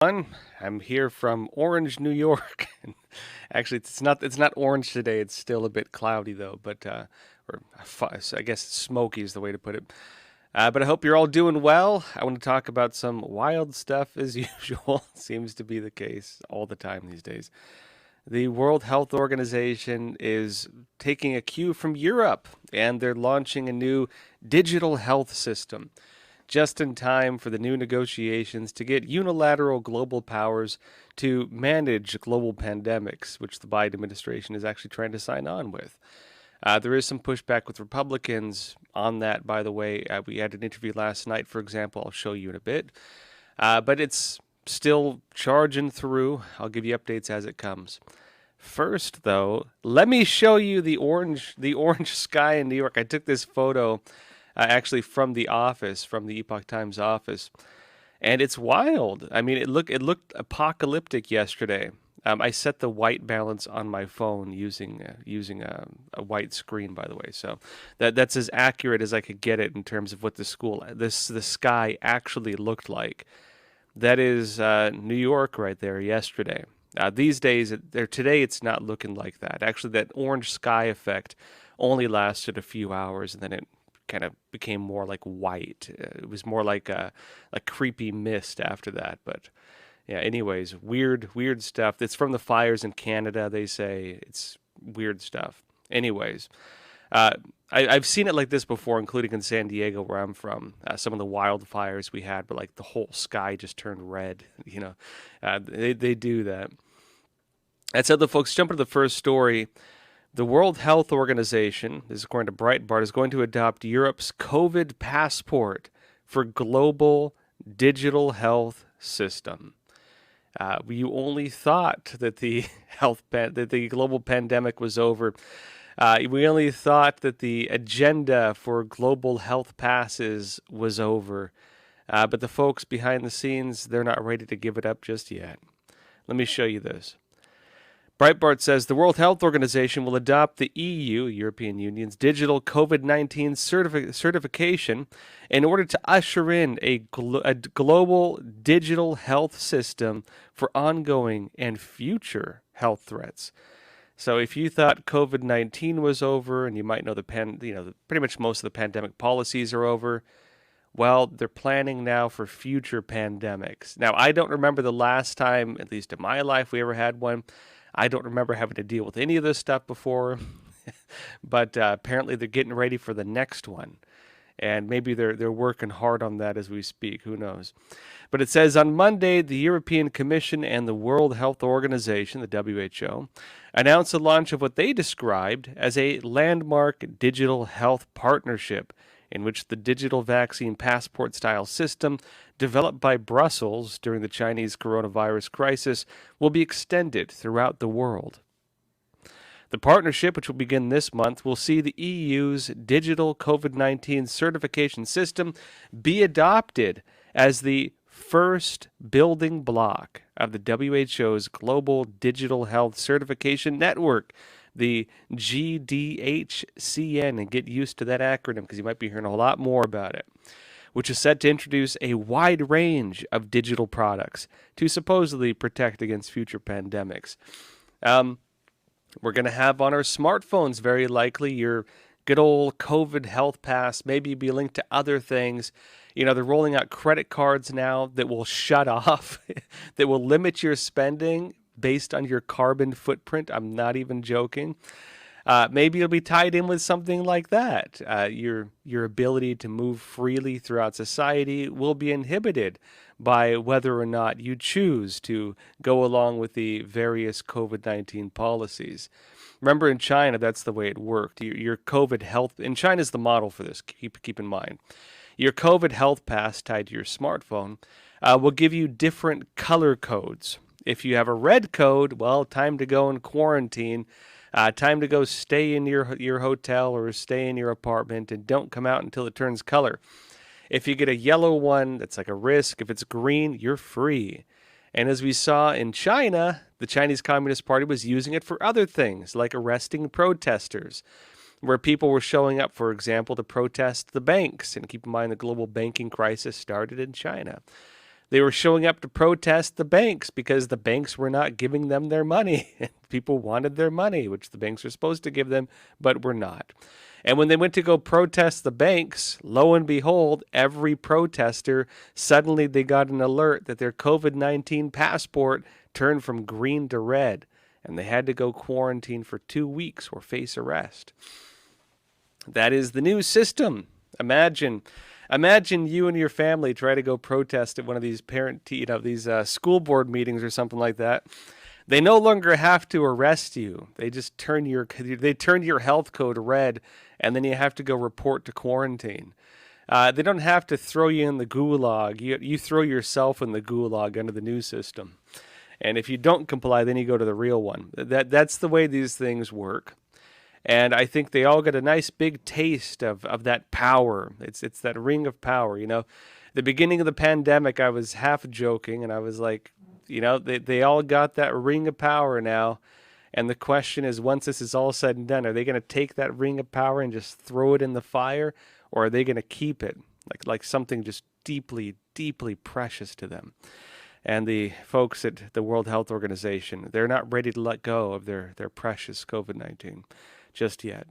I'm here from Orange, New York. Actually, it's not orange today. It's still a bit cloudy though, but I guess smoky is the way to put it. But I hope you're all doing well. I want to talk about some wild stuff as usual. Seems to be the case all the time these days. The World Health Organization is taking a cue from Europe, and they're launching a new digital health system just in time for the new negotiations to get unilateral global powers to manage global pandemics, which the Biden administration is actually trying to sign on with. There is some pushback with Republicans on that, by the way. We had an interview last night, for example. I'll show you in a bit. But it's still charging through. I'll give you updates as it comes. First, though, let me show you the orange sky in New York. I took this photo actually from the office, from the Epoch Times office, and it's wild. I mean, it looked apocalyptic yesterday. I set the white balance on my phone using a white screen, by the way. So that's as accurate as I could get it in terms of what the sky actually looked like. That is New York right there yesterday. These days, today, it's not looking like that. Actually, that orange sky effect only lasted a few hours, and then it kind of became more like white. It was more like a creepy mist after that. But yeah, anyways, weird stuff. It's from the fires in Canada. They say it's weird stuff. Anyways, uh, I've seen it like this before, including in San Diego, where I'm from. Some of the wildfires we had, but like the whole sky just turned red. They do that. That said, the folks jump into the first story. The World Health Organization, this is according to Breitbart, is going to adopt Europe's COVID passport for global digital health system. You only thought that the that the global pandemic was over. We only thought that the agenda for global health passes was over. But the folks behind the scenes, they're not ready to give it up just yet. Let me show you this. Breitbart says the World Health Organization will adopt the EU, European Union's digital COVID 19 certification in order to usher in a global digital health system for ongoing and future health threats. So if you thought COVID-19 was over, and you might know pretty much most of the pandemic policies are over, well, they're planning now for future pandemics. Now, I don't remember the last time, at least in my life, we ever had one. I don't remember having to deal with any of this stuff before, but apparently they're getting ready for the next one, and maybe they're working hard on that as we speak. Who knows? But it says on Monday, the European Commission and the World Health Organization, the WHO, announced the launch of what they described as a landmark digital health partnership in which the digital vaccine passport style system developed by Brussels during the Chinese coronavirus crisis will be extended throughout the world. The partnership, which will begin this month, will see the EU's digital COVID 19 certification system be adopted as the first building block of the WHO's Global Digital Health Certification Network, the GDHCN, and get used to that acronym because you might be hearing a lot more about it, which is set to introduce a wide range of digital products to supposedly protect against future pandemics. We're going to have on our smartphones, very likely, your good old COVID health pass, maybe be linked to other things. They're rolling out credit cards now that will shut off, that will limit your spending based on your carbon footprint. I'm not even joking. Maybe it'll be tied in with something like that. Your ability to move freely throughout society will be inhibited by whether or not you choose to go along with the various COVID-19 policies. Remember, in China, that's the way it worked. Your COVID health, and China's the model for this, keep in mind. Your COVID health pass tied to your smartphone will give you different color codes. If you have a red code, well, time to go in quarantine. Time to go stay in your hotel or stay in your apartment and don't come out until it turns color. If you get a yellow one, that's like a risk. If it's green, you're free. And as we saw in China, the Chinese Communist Party was using it for other things, like arresting protesters, where people were showing up, for example, to protest the banks. And keep in mind, the global banking crisis started in China. They were showing up to protest the banks because the banks were not giving them their money. People wanted their money, which the banks are supposed to give them, but were not. And when they went to go protest the banks, lo and behold, every protester, suddenly they got an alert that their COVID-19 passport turned from green to red, and they had to go quarantine for 2 weeks or face arrest. That is the new system. Imagine you and your family try to go protest at one of these these school board meetings or something like that. They no longer have to arrest you. They just turn your health code red, and then you have to go report to quarantine. They don't have to throw you in the gulag. You throw yourself in the gulag under the new system. And if you don't comply, then you go to the real one. That's the way these things work. And I think they all got a nice big taste of that power. It's that ring of power, The beginning of the pandemic, I was half joking, and I was like, they all got that ring of power now. And the question is, once this is all said and done, are they going to take that ring of power and just throw it in the fire? Or are they going to keep it like something just deeply, deeply precious to them? And the folks at the World Health Organization, they're not ready to let go of their precious COVID-19 just yet.